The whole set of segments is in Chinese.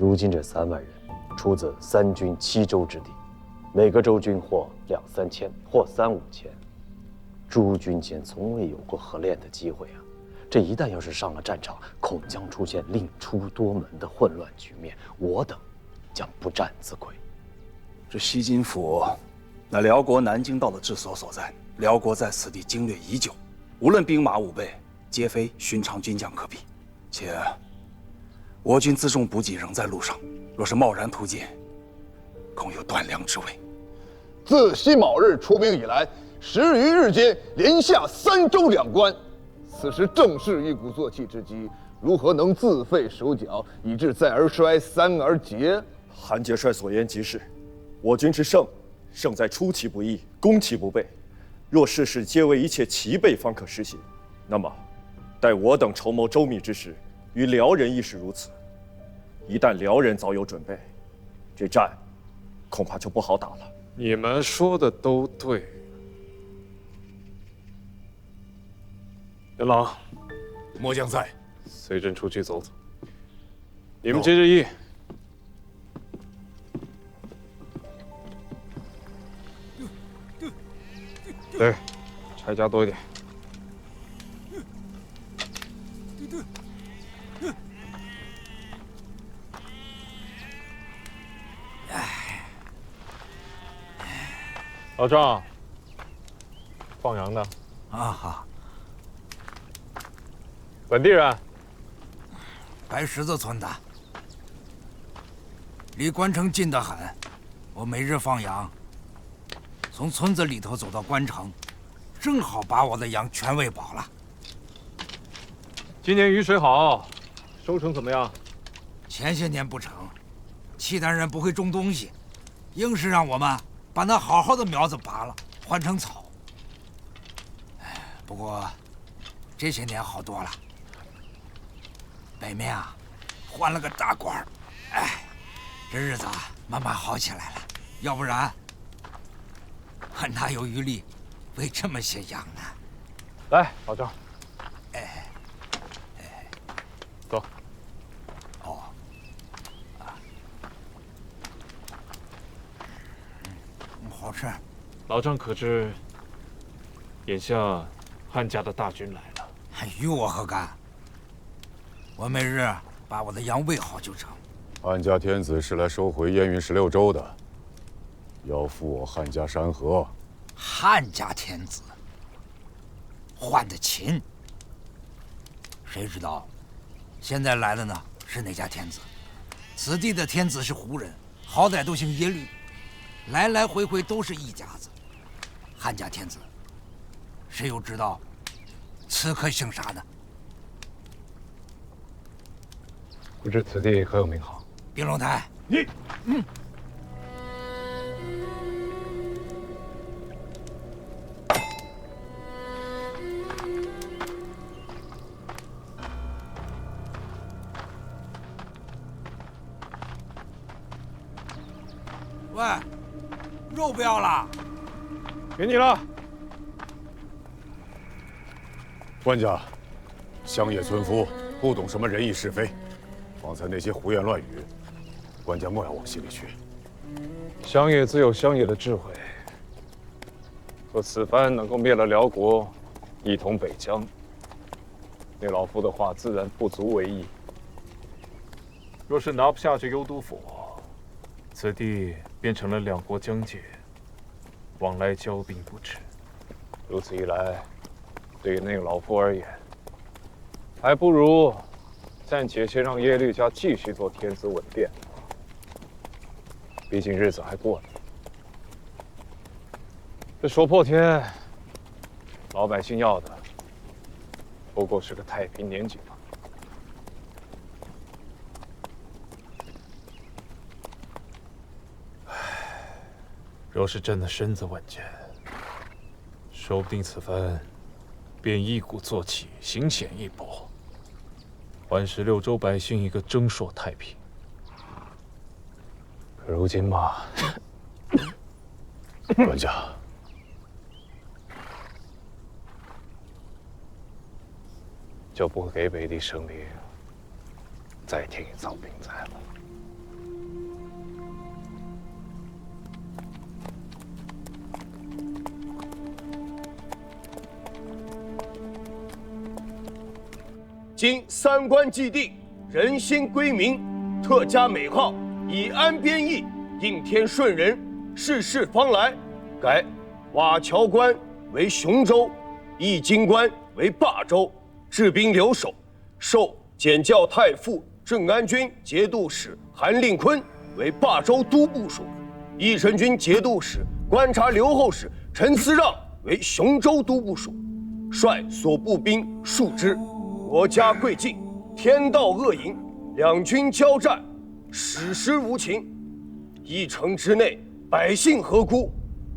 如今这3万人，出自3军7州之地，每个州军或2、3千，或3、5千。诸军间从未有过合练的机会啊！这一旦要是上了战场，恐将出现另出多门的混乱局面，我等将不战自愧。这西金府，乃辽国南京道的治所所在。辽国在此地经略已久，无论兵马武备，皆非寻常军将可比。且我军辎重补给仍在路上，若是贸然突进，恐有断粮之危。自辛卯日出兵以来，10余日间连下3州2关，此时正是一鼓作气之机，如何能自废手脚，以致再而衰，3而竭？韩节帅所言极是，我军之胜，胜在出其不意，攻其不备。若事事皆为一切齐备，方可实行。那么，待我等筹谋周密之时，与辽人亦是如此。一旦辽人早有准备，这战恐怕就不好打了。你们说的都对。元朗，末将在。随朕出去走走。你们接着议。对，柴加多一点。老赵，放羊的啊哈，本地人，白石子村的，离关城近得很。我每日放羊，从村子里头走到关城，正好把我的羊全喂饱了。今年雨水好，收成怎么样？前些年不成，契丹人不会种东西，硬是让我们把那好好的苗子拔了，换成草。不过这些年好多了，北面啊换了个大官儿，哎，这日子慢慢好起来了。要不然，我哪有余力喂这么些羊呢？来，老赵，走。哦，好吃。老张可知，眼下汉家的大军来了，与我何干？我每日把我的羊喂好就成。汉家天子是来收回燕云16州的，要赴我汉家山河。汉家天子换的秦，谁知道现在来的呢是哪家天子？此地的天子是胡人，好歹都姓耶律，来来回回都是一家子。汉家天子，谁又知道此刻姓啥呢？不知此地可有名号？冰龙台，你，喂，肉不要了？给你了。官家，乡野村夫不懂什么仁义是非，方才那些胡言乱语，官家莫要往心里去。乡野自有乡野的智慧。若此番能够灭了辽国，一统北疆，那老夫的话自然不足为意。若是拿不下这幽都府，此地变成了两国疆界，往来交兵不止。如此一来，对于那个老夫而言，还不如暂且先让耶律家继续做天子稳殿。毕竟日子还过呢。这说破天，老百姓要的不过是个太平年景嘛。若是朕的身子稳健，说不定此番便一鼓作气，行险一搏，还16州百姓一个征朔太平。可如今嘛，官家，就不给北地生灵再添一遭兵灾了。今三官既定，人心归民，特加美号，以安边邑，应天顺人，世事方来。改瓦桥关为雄州，义京关为霸州，治兵留守。授检校太傅镇安军节度使韩令坤为霸州都部署，义臣军节度使观察留后使陈思让为雄州都部署。率所部兵数之。国家贵境，天道恶淫，两军交战，矢石无情。一城之内，百姓何辜？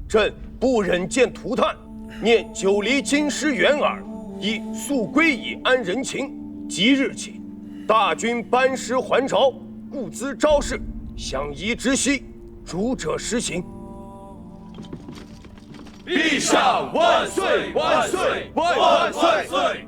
朕不忍见涂炭，念久离京师远耳，亦速归以安人情。即日起，大军班师还朝，故兹招式，享宜直息，主者实行。陛下万岁！万岁！万岁！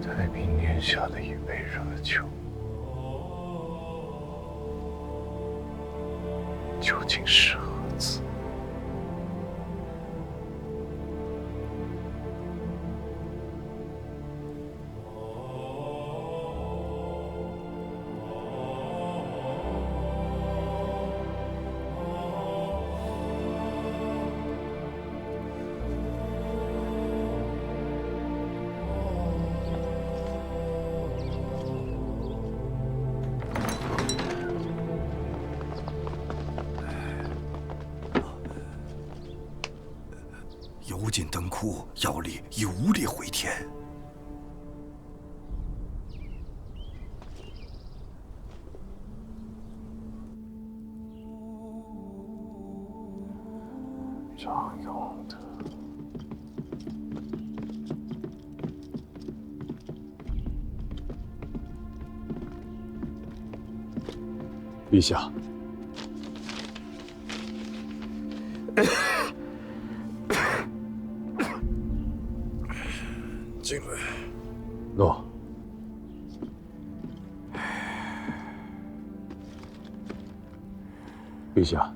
太平年下的一杯热酒，究竟是何字？油尽灯枯，药力已无力回天。张永德，陛下。进来。诺。陛下，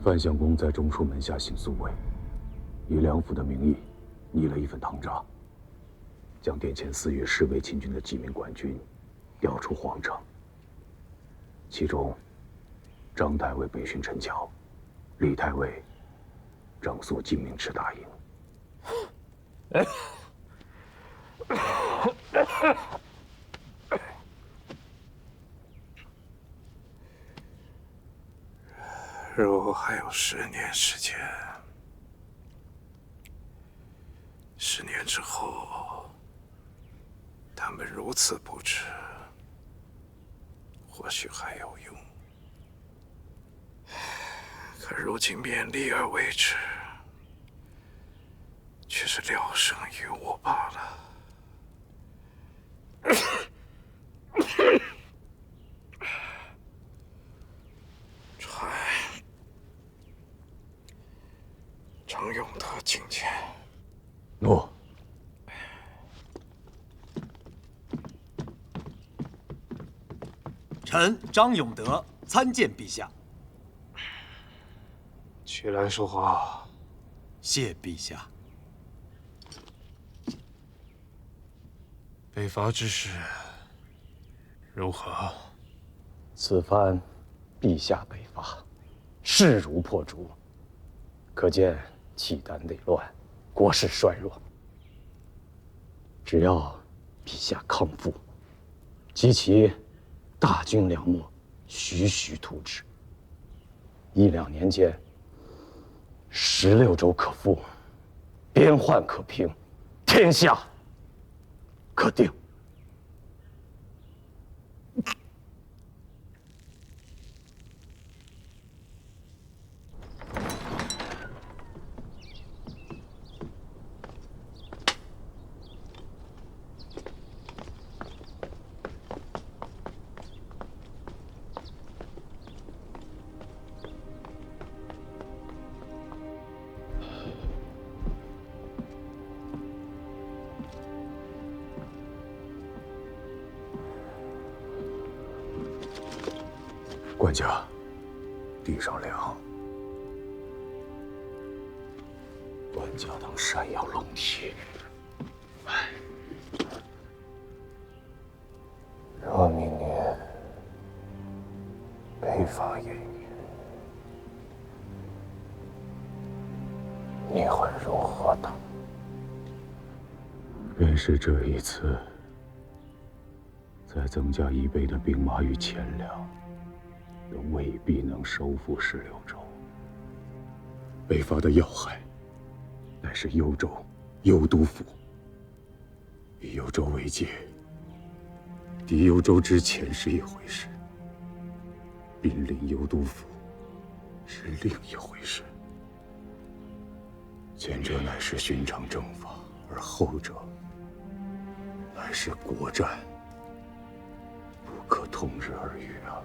范相公在中书门下行宿卫，以梁府的名义拟了一份唐札，将殿前4月侍卫秦军的几名管军调出皇城。其中，张太尉北巡陈桥，李太尉整肃金明池大营。如还有10年时间，10年之后，他们如此不知，或许还有用。可如今勉力而为之，却是聊胜于无罢了。张永德觐见。诺。臣张永德参见陛下。起来说话。谢陛下。北伐之事如何？此番陛下北伐，势如破竹，可见契丹内乱，国势衰弱。只要陛下康复，及其大军粮秣徐徐突至，1、2年间，16州可复，边患可平，天下可定。管家，地上凉。管家当山摇龙体。若明年北伐延年，你会如何当？便是这一次，再增加1倍的兵马与钱粮，也未必能收复16州。北伐的要害，乃是幽州、幽都府。以幽州为界，敌幽州之前是一回事，兵临幽都府是另一回事。前者乃是寻常征伐，而后者乃是国战，不可同日而语啊！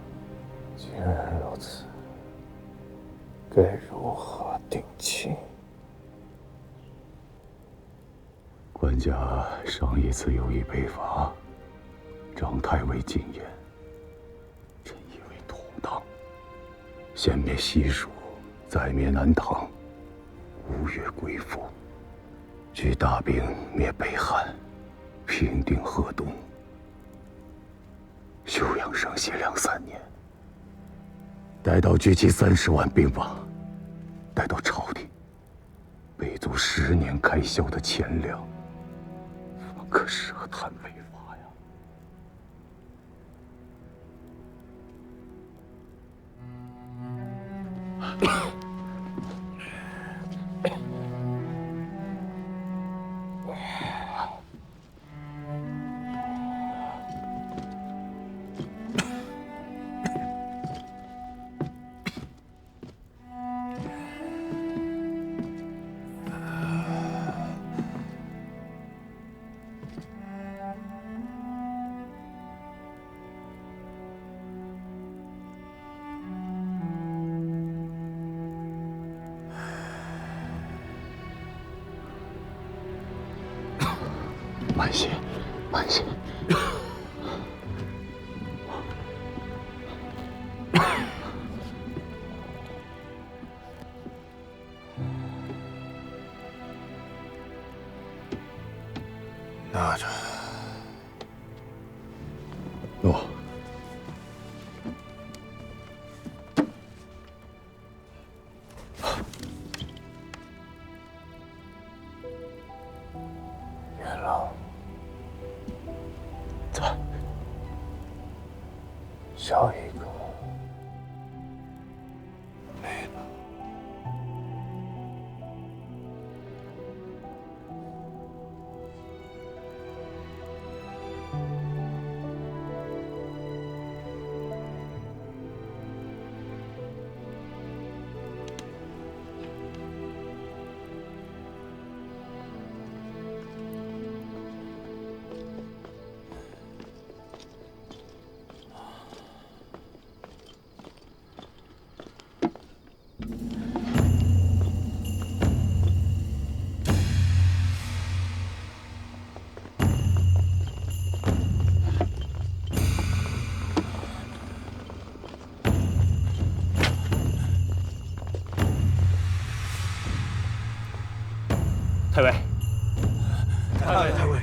既然如此，该如何定期？管家上一次有意北伐，张太尉进言，朕以为妥当。先灭西蜀，再灭南唐，5月归附，举大兵灭北汉，平定河东，休养生息2、3年。待到聚齐30万兵马，待到朝廷备足10年开销的钱粮，方可涉谈北伐呀。慢些，慢些。拿着。诺。元老，在。小一个。没了。太尉，太尉，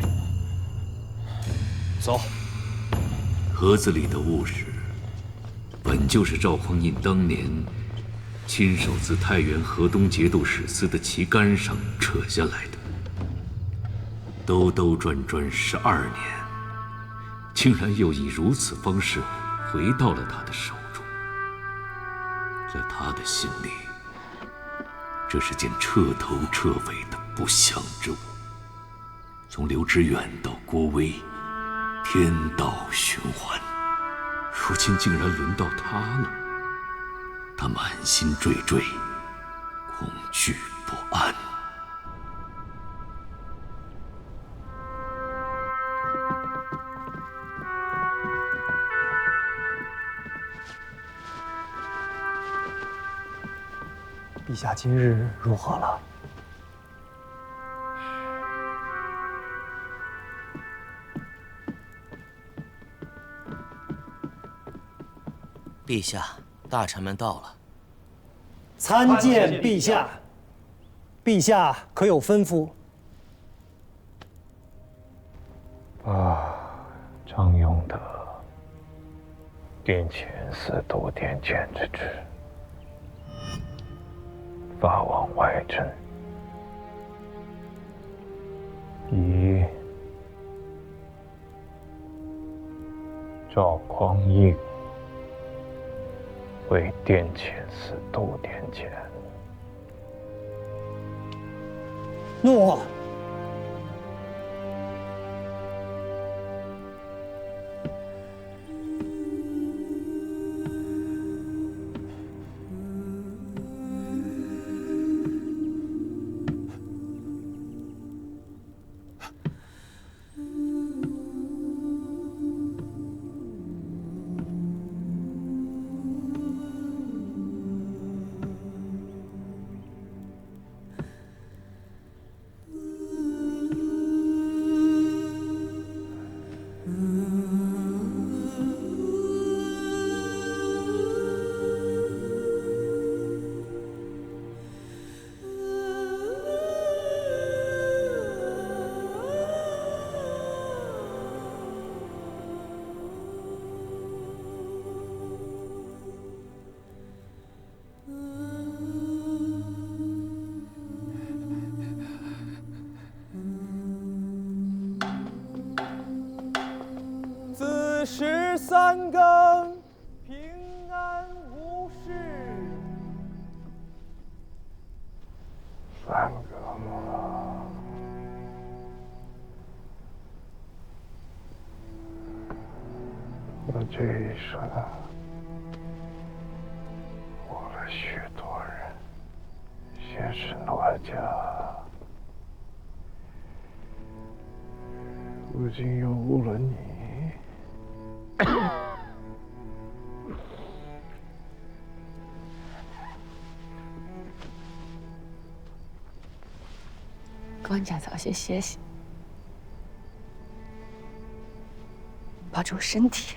走。盒子里的物事，本就是赵匡胤当年亲手自太原河东节度使司的旗杆上扯下来的。兜兜转转12年，竟然又以如此方式回到了他的手中。在他的心里，这是件彻头彻尾的不祥之物。从刘知远到郭威，天道循环，如今竟然轮到他了。他满心惴惴，恐惧不安。陛下今日如何了？陛下，大臣们到了。参见陛下。陛下可有吩咐？把张永德殿前司徒殿前之职发往外镇，以赵匡胤为殿前司徒殿前。诺。子时三更，平安无事。三更了，我这一生活了许多人，先是哪家，如今又误了你。官家早些歇息，保重身体。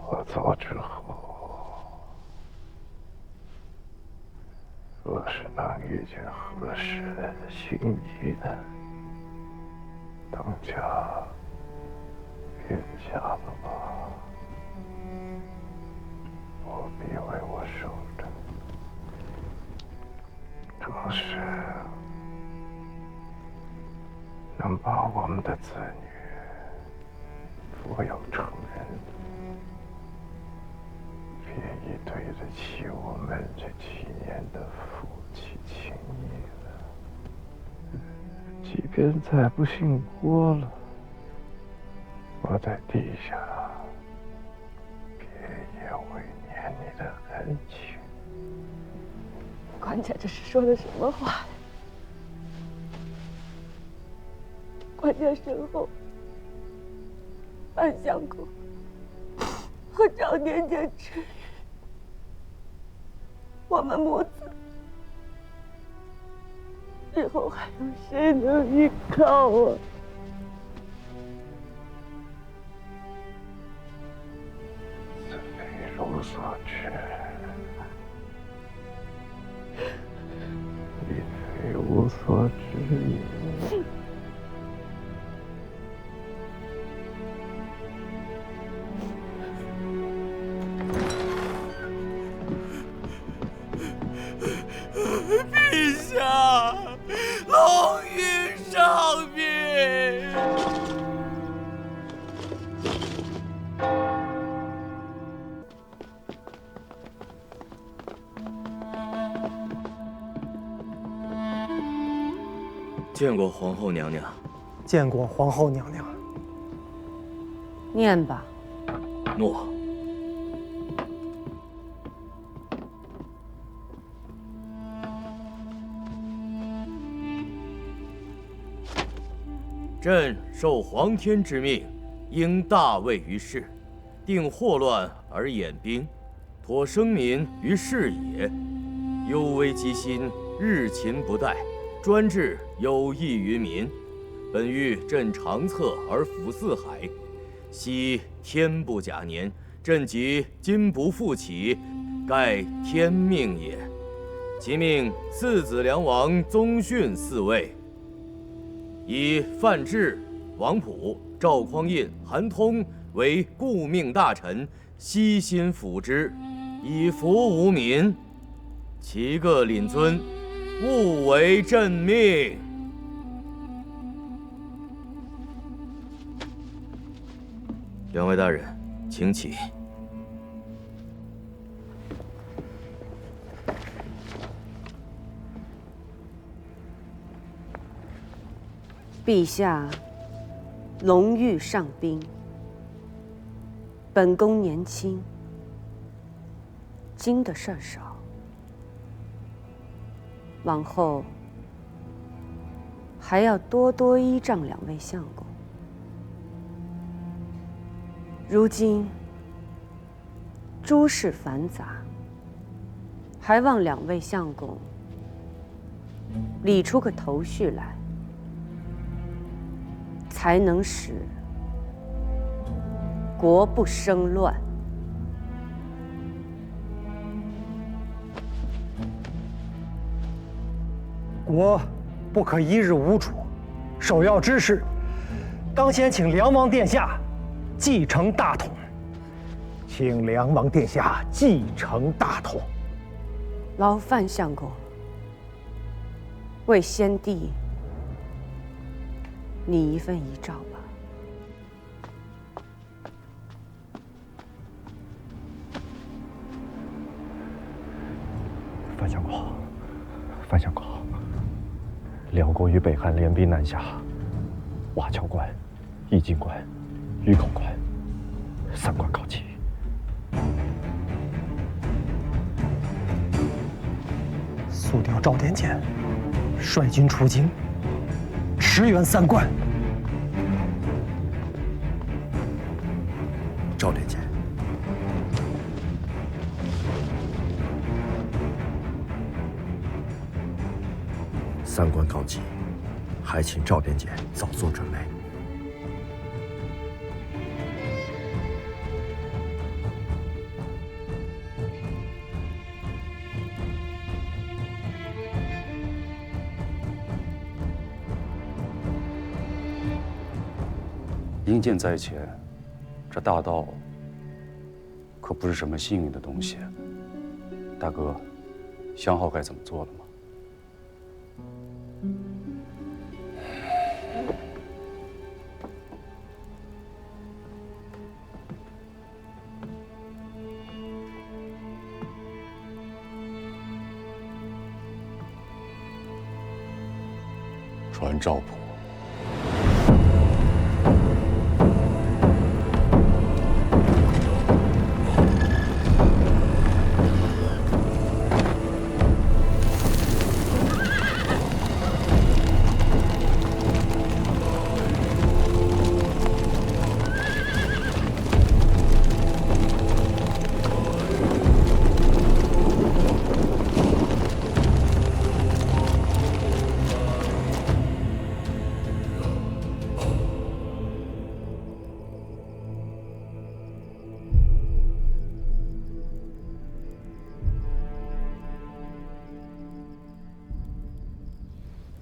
我走之后，若是能遇见合适心仪的，当家便下了吧，我必为我守着。若是能把我们的子女抚养成人，便已对得起我们这7年的夫妻情谊了。即便再不姓郭了，我在地下便也会念你的恩情。官家这是说的什么话？官家身后，范相公和赵年间之语，我们母子日后还有谁能依靠啊？子非如所知，亦非无所知也。陛下，龙云上面。见过皇后娘娘。见过皇后娘娘。念吧。诺。朕受皇天之命，应大位于世，定祸乱而掩兵，托生民于市野，忧危积心，日勤不怠，专治有益于民。本欲朕长策而抚四海，惜天不假年，朕即今不复起，盖天命也。其命四子梁王宗训4位，以范质、王溥、赵匡胤、韩通为顾命大臣，悉心辅之，以服无民。其各领尊，勿违朕命。两位大人，请起。陛下龙御上宾，本宫年轻，经的事儿少，往后还要多多依仗2位相公。如今诸事繁杂，还望2位相公理出个头绪来，才能使国不生乱。国不可一日无主，首要之事，当先请梁王殿下继承大统。请梁王殿下继承大统。劳范相公为先帝拟一份遗诏吧。范相公好，范相公好。辽国与北汉联兵南下，瓦桥关、易津关、峪口关3关告急。速调赵典简率军出京，驰援3关。赵典简，3关告急，还请赵典简早做准备。英剑在前，这大道可不是什么幸运的东西。大哥，想好该怎么做了吗？传诏谱。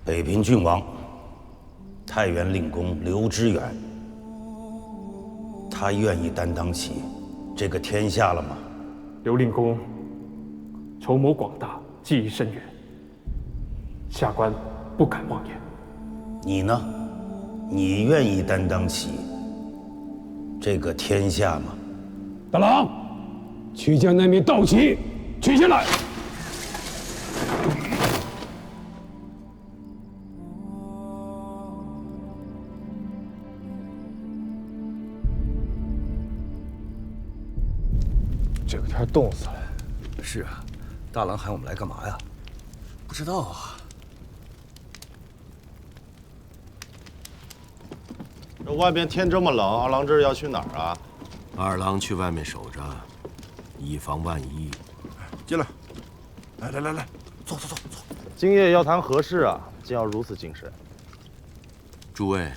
北平郡王，太原令公刘知远，他愿意担当起这个天下了吗？刘令公筹谋广大，技艺深远，下官不敢妄言。你呢？你愿意担当起这个天下吗？大郎，去将那名盗旗取下来。这个天冻死了。是啊，大郎喊我们来干嘛呀？不知道啊。这外边天这么冷，二郎这要去哪儿啊？二郎去外面守着，以防万一。进来，来，坐。今夜要谈何事啊？竟要如此精神？诸位，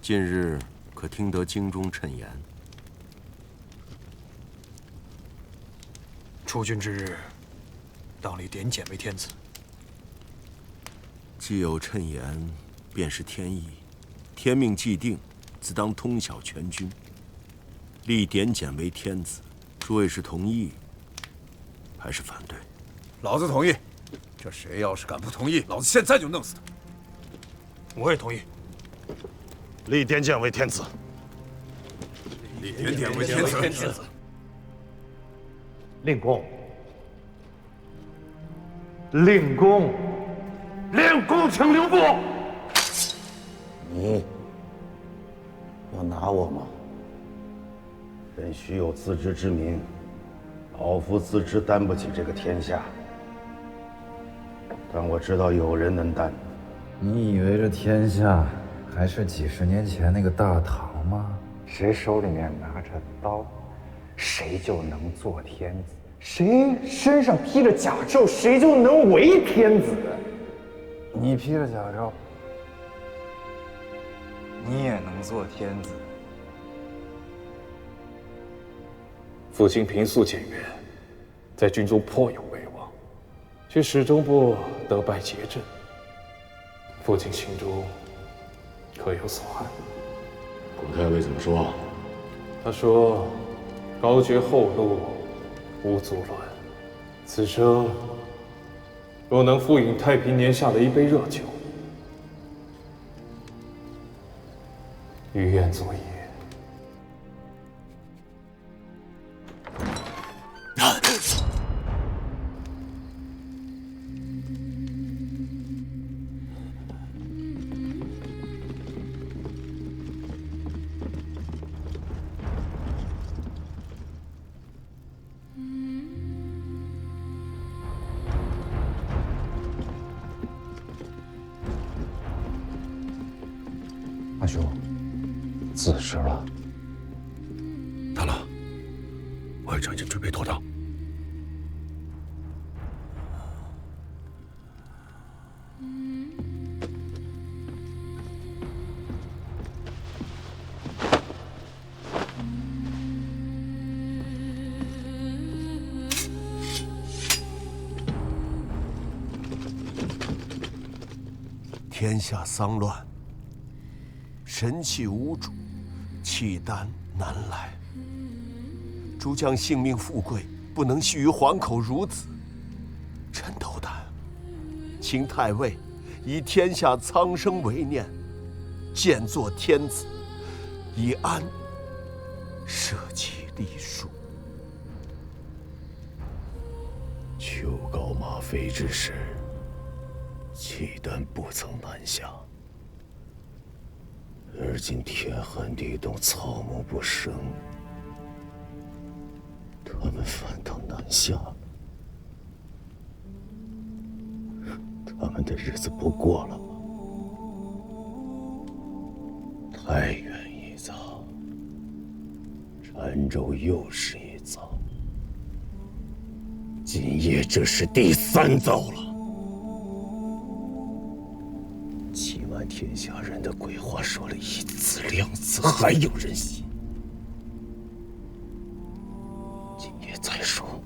近日可听得京中谶言？出军之日，当立点检为天子。既有谶言，便是天意。天命既定，自当通晓全军。立点检为天子，诸位是同意还是反对？老子同意。这谁要是敢不同意，老子现在就弄死他。我也同意。立点检为天子。立点检为天子。令公，令公，令公，请留步。你要拿我吗？人须有自知之明，老夫自知担不起这个天下，但我知道有人能担。你以为这天下还是几十年前那个大唐吗？谁手里面拿着刀，谁就能做天子；谁身上披着甲胄，谁就能为天子。你披着甲胄，你也能做天子。父亲平素简约，在军中颇有威望，却始终不得败节阵。父亲心中可有所憾？古太尉怎么说？他说：“高绝后路，无足乱。此生若能复饮太平年下的一杯热酒，于愿足矣。”阿兄，子时了。大郎，外将已经准备妥当。天下丧乱，神器无主，契丹难来。诸将性命富贵，不能系于皇口孺子。臣斗胆，请太尉以天下苍生为念，建作天子，以安社稷立庶。秋高马肥之时，契丹不曾南下，而今天寒地冻，草木不生，他们反倒南下了。他们的日子不过了吗？太原一遭，澶州又是一遭，今夜这是第3遭了。欺瞒天下人的鬼话说了1次2次，还有人信？今夜再说，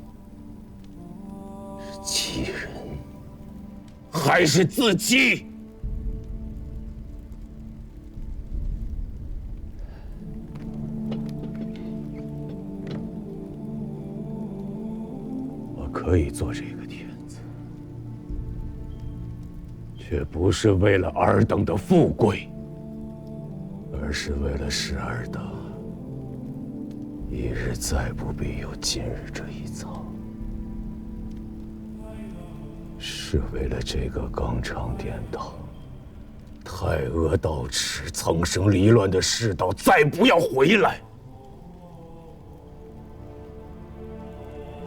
是欺人还是自欺？我可以做这个天子，却不是为了尔等的富贵，而是为了使尔等一日再不必有今日这一遭，是为了这个纲常颠倒、太阿道耻、苍生离乱的世道再不要回来，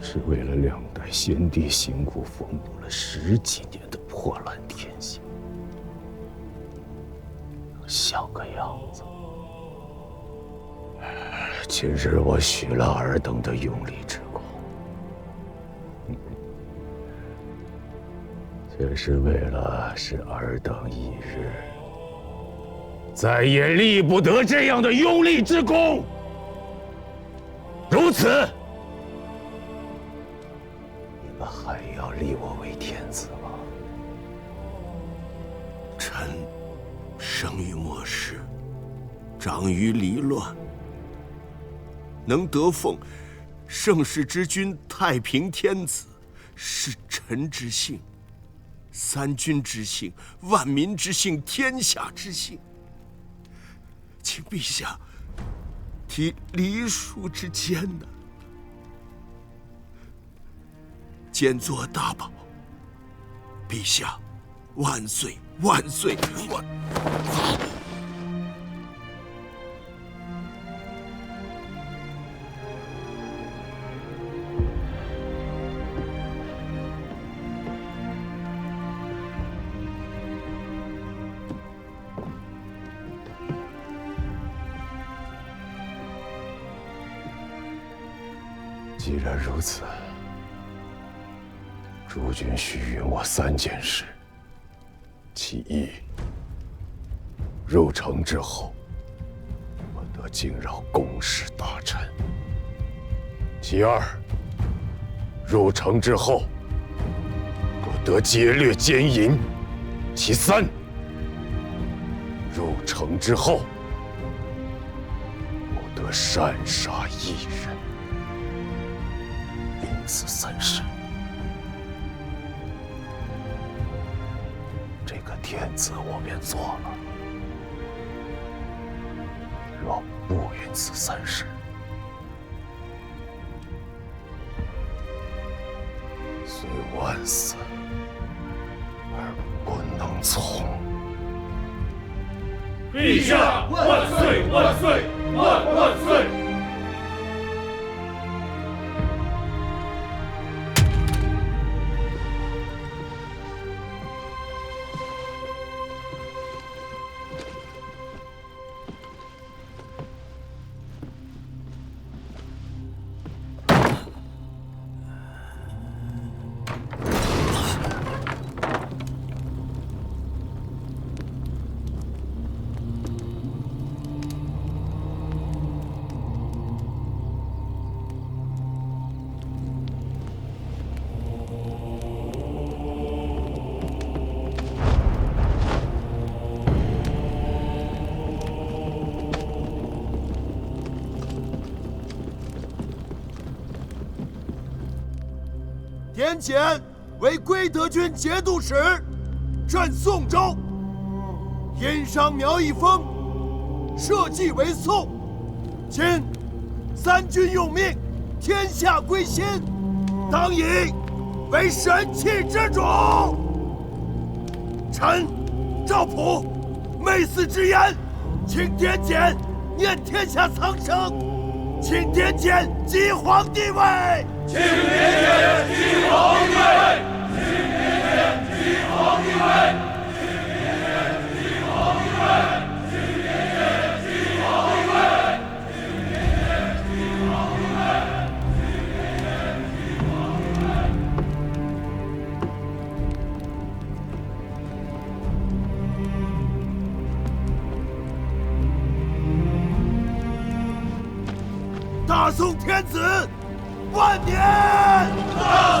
是为了2代先帝辛苦缝补了10几年的破烂天下，像个样子。今日我许了尔等的拥立之功，却是为了使尔等一日再也立不得这样的拥立之功。如此，还要立我为天子吗？臣生于末世，长于离乱，能得奉盛世之君、太平天子，是臣之幸，三军之幸，万民之幸，天下之幸。请陛下提黎庶之艰难，兼作大宝。陛下万岁万岁万！既然如此，诸君须允我3件事：其一，入城之后，不得惊扰公事大臣；其二，入城之后，不得劫掠奸淫；其三，入城之后，不得擅杀一人。此3事，这个天子我便做了。若不允此3事，虽万死，而不能从。陛下万岁万岁万万岁！点检为归德军节度使，镇宋州。殷商苗一峰，社稷为宋。今3军用命，天下归心，当以为神器之主。臣赵普昧死之言，请点检念天下苍生，请点检即皇帝位。请点检即皇帝位，请点检即皇帝位，请点检即皇帝位，请点检即皇帝位，请点检即皇帝位，请点检即皇帝位。大宋天子万年！大